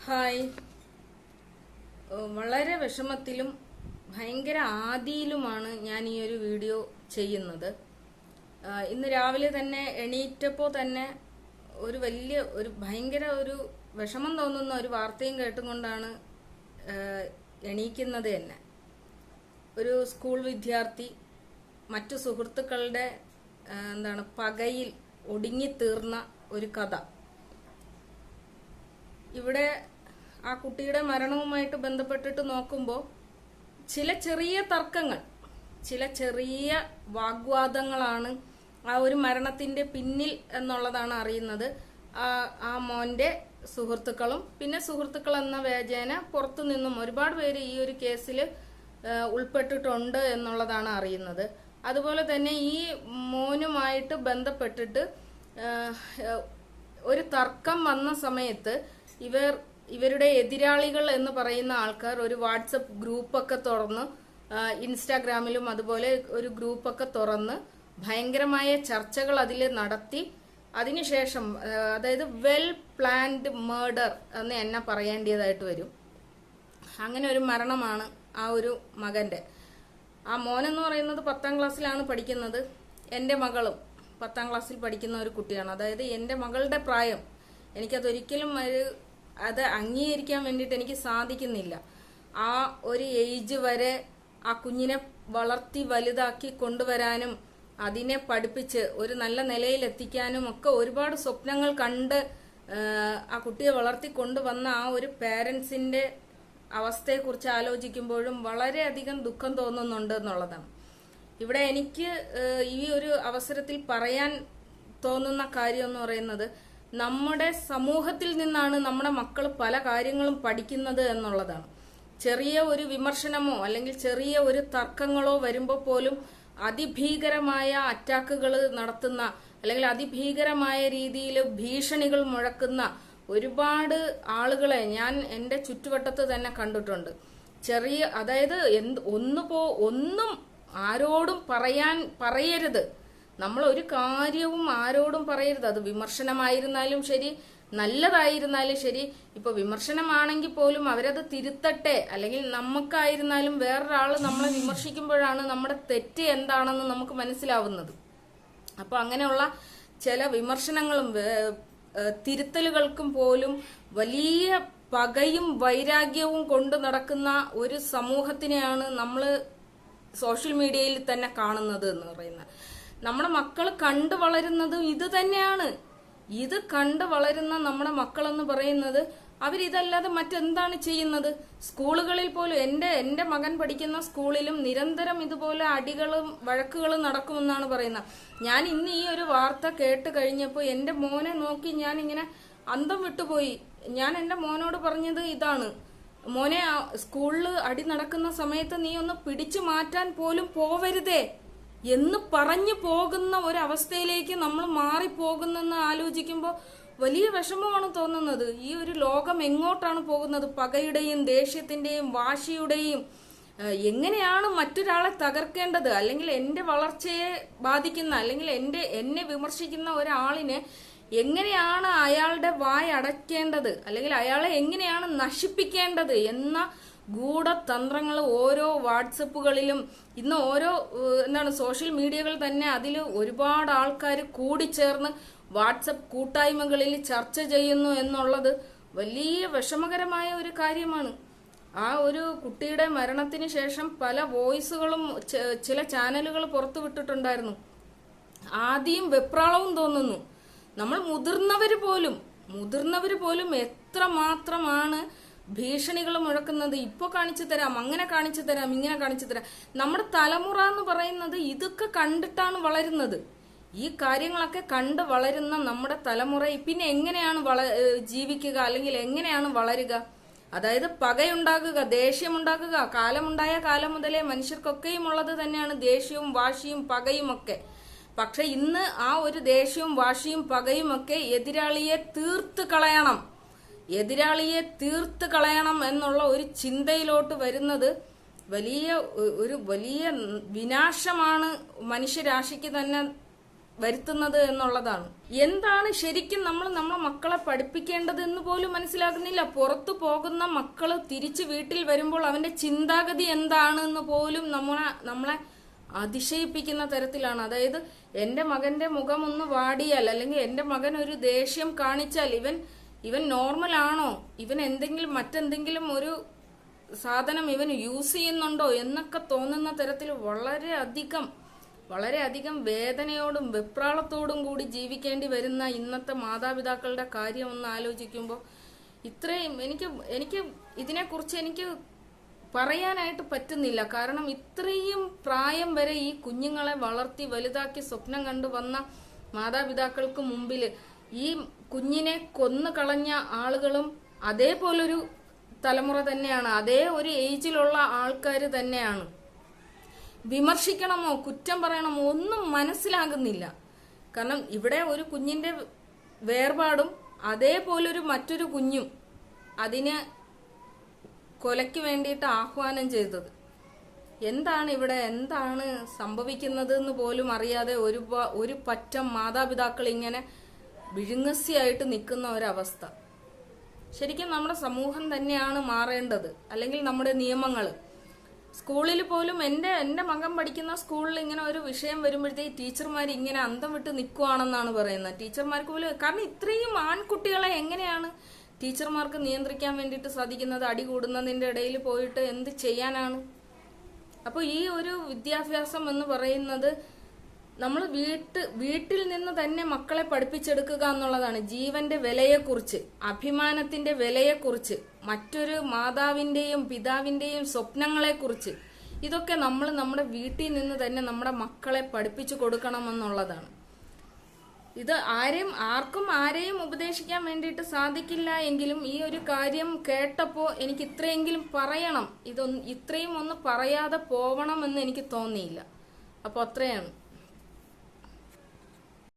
Hi. വളരെ വിഷമത്തിലും ഭയങ്കര ആദിയിലുമാണ് ഞാൻ ഈ ഒരു വീഡിയോ ചെയ്യുന്നത്. ഇന്ന് രാവിലെ തന്നെ എണീറ്റപ്പോൾ തന്നെ ഒരു ഭയങ്കര ഒരു വിഷമം തോന്നുന്ന ഒരു വാർത്തയും കേട്ടുകൊണ്ടാണ് എണീക്കുന്നത് തന്നെ. ഒരു സ്കൂൾ വിദ്യാർത്ഥി മറ്റു സുഹൃത്തുക്കളുടെ പകയിൽ ഒടുങ്ങിത്തീർന്ന ഒരു കഥ. ഇവിടെ ആ കുട്ടിയുടെ മരണവുമായിട്ട് ബന്ധപ്പെട്ടിട്ട് നോക്കുമ്പോൾ ചില ചെറിയ തർക്കങ്ങൾ, ചില ചെറിയ വാഗ്വാദങ്ങളാണ് ആ ഒരു മരണത്തിന്റെ പിന്നിൽ എന്നുള്ളതാണ് അറിയുന്നത്. ആ മോന്റെ സുഹൃത്തുക്കളും പിന്നെ സുഹൃത്തുക്കൾ എന്ന വ്യാജേന പുറത്തു നിന്നും ഒരുപാട് പേര് ഈ ഒരു കേസിൽ ഉൾപ്പെട്ടിട്ടുണ്ട് എന്നുള്ളതാണ് അറിയുന്നത്. അതുപോലെ തന്നെ ഈ മോനുമായിട്ട് ബന്ധപ്പെട്ടിട്ട് ഒരു തർക്കം വന്ന സമയത്ത് ഇവരുടെ എതിരാളികൾ എന്ന് പറയുന്ന ആൾക്കാർ ഒരു വാട്സപ്പ് ഗ്രൂപ്പൊക്കെ തുറന്ന്, ഇൻസ്റ്റാഗ്രാമിലും അതുപോലെ ഒരു ഗ്രൂപ്പൊക്കെ തുറന്ന് ഭയങ്കരമായ ചർച്ചകൾ അതിൽ നടത്തി. അതിനുശേഷം അതായത് വെൽ പ്ലാൻഡ് മേർഡർ എന്ന് എന്നെ പറയേണ്ടതായിട്ട് വരും. അങ്ങനെ ഒരു മരണമാണ് ആ ഒരു മകന്റെ. ആ മോനെന്ന് പറയുന്നത് 10ാം ക്ലാസ്സിലാണ് പഠിക്കുന്നത്. എൻ്റെ മകളും 10ാം ക്ലാസ്സിൽ പഠിക്കുന്ന ഒരു കുട്ടിയാണ്. അതായത് എൻ്റെ മകളുടെ പ്രായം. എനിക്കതൊരിക്കലും അത് അംഗീകരിക്കാൻ വേണ്ടിയിട്ട് എനിക്ക് സാധിക്കുന്നില്ല. ആ ഒരു ഏജ് വരെ ആ കുഞ്ഞിനെ വളർത്തി വലുതാക്കി കൊണ്ടുവരാനും അതിനെ പഠിപ്പിച്ച് ഒരു നല്ല നിലയിൽ എത്തിക്കാനും ഒക്കെ ഒരുപാട് സ്വപ്നങ്ങൾ കണ്ട് ആ കുട്ടിയെ വളർത്തി കൊണ്ടുവന്ന ആ ഒരു പേരൻസിന്റെ അവസ്ഥയെക്കുറിച്ച് ആലോചിക്കുമ്പോഴും വളരെയധികം ദുഃഖം തോന്നുന്നുണ്ട് എന്നുള്ളതാണ്. ഇവിടെ എനിക്ക് ഈ ഒരു അവസരത്തിൽ പറയാൻ തോന്നുന്ന കാര്യം എന്ന് പറയുന്നത്, നമ്മുടെ സമൂഹത്തിൽ നിന്നാണ് നമ്മുടെ മക്കൾ പല കാര്യങ്ങളും പഠിക്കുന്നത് എന്നുള്ളതാണ്. ചെറിയ ഒരു വിമർശനമോ അല്ലെങ്കിൽ ചെറിയ ഒരു തർക്കങ്ങളോ വരുമ്പോൾ പോലും അതിഭീകരമായ അറ്റാക്കുകൾ നടത്തുന്ന അല്ലെങ്കിൽ അതിഭീകരമായ രീതിയിൽ ഭീഷണികൾ മുഴക്കുന്ന ഒരുപാട് ആളുകളെ ഞാൻ എൻ്റെ ചുറ്റുവട്ടത്ത് തന്നെ കണ്ടിട്ടുണ്ട്. അതായത് ഒന്നും ആരോടും പറയരുത്. നമ്മൾ ഒരു കാര്യവും ആരോടും പറയരുത്. അത് വിമർശനമായിരുന്നാലും ശരി, നല്ലതായിരുന്നാലും ശരി. ഇപ്പൊ വിമർശനമാണെങ്കിൽ പോലും അവരത് തിരുത്തട്ടെ. അല്ലെങ്കിൽ നമുക്കായിരുന്നാലും വേറൊരാള് നമ്മളെ വിമർശിക്കുമ്പോഴാണ് നമ്മുടെ തെറ്റ് എന്താണെന്ന് നമുക്ക് മനസ്സിലാവുന്നത്. അപ്പൊ അങ്ങനെയുള്ള ചില വിമർശനങ്ങളും തിരുത്തലുകൾക്കും പോലും വലിയ പകയും വൈരാഗ്യവും കൊണ്ട് നടക്കുന്ന ഒരു സമൂഹത്തിനെയാണ് നമ്മൾ സോഷ്യൽ മീഡിയയിൽ തന്നെ കാണുന്നത് എന്ന് പറയുന്നത്. നമ്മുടെ മക്കൾ കണ്ടു വളരുന്നത് ഇത് തന്നെയാണ്. ഇത് കണ്ടു വളരുന്ന നമ്മുടെ മക്കളെന്ന് പറയുന്നത് അവരിതല്ലാതെ മറ്റെന്താണ് ചെയ്യുന്നത്? സ്കൂളുകളിൽ പോലും എന്റെ മകൻ പഠിക്കുന്ന സ്കൂളിലും നിരന്തരം ഇതുപോലെ അടികളും വഴക്കുകളും നടക്കുമെന്നാണ് പറയുന്നത്. ഞാൻ ഇന്ന് ഈ ഒരു വാർത്ത കേട്ട് കഴിഞ്ഞപ്പോൾ എന്റെ മോനെ നോക്കി ഞാൻ ഇങ്ങനെ അന്തം വിട്ടുപോയി. ഞാൻ എന്റെ മോനോട് പറഞ്ഞത് ഇതാണ്: മോനെ, സ്കൂളിൽ അടി നടക്കുന്ന സമയത്ത് നീ ഒന്ന് പിടിച്ചു മാറ്റാൻ പോലും പോവരുതേ എന്ന് പറഞ്ഞു പോകുന്ന ഒരവസ്ഥയിലേക്ക് നമ്മൾ മാറിപ്പോകുന്നെന്ന് ആലോചിക്കുമ്പോൾ വലിയ വിഷമമാണ് തോന്നുന്നത്. ഈ ഒരു ലോകം എങ്ങോട്ടാണ് പോകുന്നത്? പകയുടെയും ദേഷ്യത്തിന്റെയും വാശിയുടെയും. എങ്ങനെയാണ് മറ്റൊരാളെ തകർക്കേണ്ടത്, അല്ലെങ്കിൽ എന്റെ വളർച്ചയെ ബാധിക്കുന്ന അല്ലെങ്കിൽ എന്നെ വിമർശിക്കുന്ന ഒരാളിനെ എങ്ങനെയാണ് അയാളുടെ വായ അടയ്ക്കേണ്ടത്, അല്ലെങ്കിൽ അയാളെ എങ്ങനെയാണ് നശിപ്പിക്കേണ്ടത് എന്ന ഗൂഢതന്ത്രങ്ങൾ ഓരോ വാട്സപ്പുകളിലും ഇന്ന് ഓരോ സോഷ്യൽ മീഡിയകൾ തന്നെ അതിൽ ഒരുപാട് ആൾക്കാർ കൂടിച്ചേർന്ന് വാട്സപ്പ് കൂട്ടായ്മകളിൽ ചർച്ച ചെയ്യുന്നു എന്നുള്ളത് വലിയ വിഷമകരമായ ഒരു കാര്യമാണ്. ആ ഒരു കുട്ടിയുടെ മരണത്തിന് ശേഷം പല വോയിസുകളും ചില ചാനലുകൾ പുറത്തുവിട്ടിട്ടുണ്ടായിരുന്നു. ആദ്യം വെപ്രാളവും തോന്നുന്നു. നമ്മൾ മുതിർന്നവര് പോലും എത്രമാത്രമാണ് ഭീഷണികൾ മുഴക്കുന്നത്. ഇപ്പൊ കാണിച്ചു തരാം, അങ്ങനെ കാണിച്ചു തരാം, ഇങ്ങനെ കാണിച്ചു തരാം. നമ്മുടെ തലമുറ എന്ന് പറയുന്നത് ഇതൊക്കെ കണ്ടിട്ടാണ് വളരുന്നത്. ഈ കാര്യങ്ങളൊക്കെ കണ്ട് വളരുന്ന നമ്മുടെ തലമുറ പിന്നെ എങ്ങനെയാണ് ജീവിക്കുക, അല്ലെങ്കിൽ എങ്ങനെയാണ് വളരുക? അതായത് പകയുണ്ടാകുക, ദേഷ്യമുണ്ടാകുക. കാലമുണ്ടായ കാലം മുതലേ മനുഷ്യർക്കൊക്കെയും ഉള്ളത് തന്നെയാണ് ദേഷ്യവും വാശിയും പകയും ഒക്കെ. പക്ഷെ ഇന്ന് ആ ഒരു ദേഷ്യവും വാശിയും പകയും ഒക്കെ എതിരാളിയെ തീർത്ത് കളയണം എന്നുള്ള ഒരു ചിന്തയിലോട്ട് വരുന്നത് വലിയ വിനാശമാണ് മനുഷ്യരാശിക്ക് തന്നെ വരുത്തുന്നത് എന്നുള്ളതാണ്. എന്താണ് ശരിക്കും നമ്മൾ നമ്മളെ മക്കളെ പഠിപ്പിക്കേണ്ടത് എന്ന് പോലും മനസ്സിലാക്കുന്നില്ല. പുറത്തു പോകുന്ന മക്കള് തിരിച്ചു വീട്ടിൽ വരുമ്പോൾ അവന്റെ ചിന്താഗതി എന്താണെന്ന് പോലും നമ്മളെ അതിശയിപ്പിക്കുന്ന തരത്തിലാണ്. അതായത് എന്റെ മകന്റെ മുഖം ഒന്ന് വാടിയാൽ, അല്ലെങ്കിൽ എന്റെ മകൻ ഒരു ദേഷ്യം കാണിച്ചാൽ ഇവൻ നോർമൽ ആണോ, ഇവൻ മറ്റെന്തെങ്കിലും ഒരു സാധനം ഇവൻ യൂസ് ചെയ്യുന്നുണ്ടോ എന്നൊക്കെ തോന്നുന്ന തരത്തിൽ വളരെയധികം വേദനയോടും വെപ്രാളത്തോടും കൂടി ജീവിക്കേണ്ടി വരുന്ന ഇന്നത്തെ മാതാപിതാക്കളുടെ കാര്യം ഒന്ന് ആലോചിക്കുമ്പോൾ ഇത്രയും എനിക്ക് ഇതിനെക്കുറിച്ച് എനിക്ക് പറയാനായിട്ട് പറ്റുന്നില്ല. കാരണം ഇത്രയും പ്രായം വരെ ഈ കുഞ്ഞുങ്ങളെ വളർത്തി വലുതാക്കി സ്വപ്നം കണ്ടു വന്ന മാതാപിതാക്കൾക്ക് മുമ്പിൽ ഈ കുഞ്ഞിനെ കൊന്നു കളഞ്ഞ ആളുകളും അതേപോലൊരു തലമുറ തന്നെയാണ്, അതേ ഒരു ഏജിലുള്ള ആൾക്കാർ തന്നെയാണ്. വിമർശിക്കണമോ കുറ്റം പറയണമോ ഒന്നും മനസ്സിലാകുന്നില്ല. കാരണം ഇവിടെ ഒരു കുഞ്ഞിന്റെ വേർപാടും അതേപോലൊരു മറ്റൊരു കുഞ്ഞും അതിന് കൊലയ്ക്ക് വേണ്ടിയിട്ട് ആഹ്വാനം ചെയ്തത്. എന്താണ് സംഭവിക്കുന്നത് എന്ന് പോലും അറിയാതെ ഒരു പറ്റം മാതാപിതാക്കൾ ഇങ്ങനെ വിഴുങ്ങസിയായിട്ട് നിൽക്കുന്ന ഒരവസ്ഥ. ശരിക്കും നമ്മുടെ സമൂഹം തന്നെയാണ് മാറേണ്ടത്, അല്ലെങ്കിൽ നമ്മുടെ നിയമങ്ങൾ. സ്കൂളിൽ പോലും എൻ്റെ മകൻ പഠിക്കുന്ന സ്കൂളിൽ ഇങ്ങനെ ഒരു വിഷയം വരുമ്പോഴത്തേക്ക് ടീച്ചർമാർ ഇങ്ങനെ അന്തം വിട്ട് നിൽക്കുവാണെന്നാണ് പറയുന്നത്. ടീച്ചർമാർക്ക് പോലും, കാരണം ഇത്രയും ആൺകുട്ടികളെ എങ്ങനെയാണ് ടീച്ചർമാർക്ക് നിയന്ത്രിക്കാൻ വേണ്ടിയിട്ട് സാധിക്കുന്നത്? അടി കൂടുന്നതിൻ്റെ ഇടയിൽ പോയിട്ട് എന്ത് ചെയ്യാനാണ്? അപ്പോൾ ഈ ഒരു വിദ്യാഭ്യാസം എന്ന് പറയുന്നത് നമ്മൾ വീട്ടിൽ നിന്ന് തന്നെ മക്കളെ പഠിപ്പിച്ചെടുക്കുക എന്നുള്ളതാണ്. ജീവന്റെ വിലയെക്കുറിച്ച്, അഭിമാനത്തിന്റെ വിലയെക്കുറിച്ച്, മറ്റൊരു മാതാവിന്റെയും പിതാവിന്റെയും സ്വപ്നങ്ങളെക്കുറിച്ച്, ഇതൊക്കെ നമ്മൾ നമ്മുടെ വീട്ടിൽ നിന്ന് തന്നെ നമ്മുടെ മക്കളെ പഠിപ്പിച്ചു കൊടുക്കണമെന്നുള്ളതാണ്. ഇത് ആർക്കും ആരെയും ഉപദേശിക്കാൻ വേണ്ടിയിട്ട് സാധിക്കില്ല എങ്കിലും ഈ ഒരു കാര്യം കേട്ടപ്പോൾ എനിക്ക് ഇത്രയെങ്കിലും പറയണം, ഇത്രയും ഒന്ന് പറയാതെ പോവണം എന്ന് എനിക്ക് തോന്നിയില്ല. അപ്പോൾ അത്രയാണ്.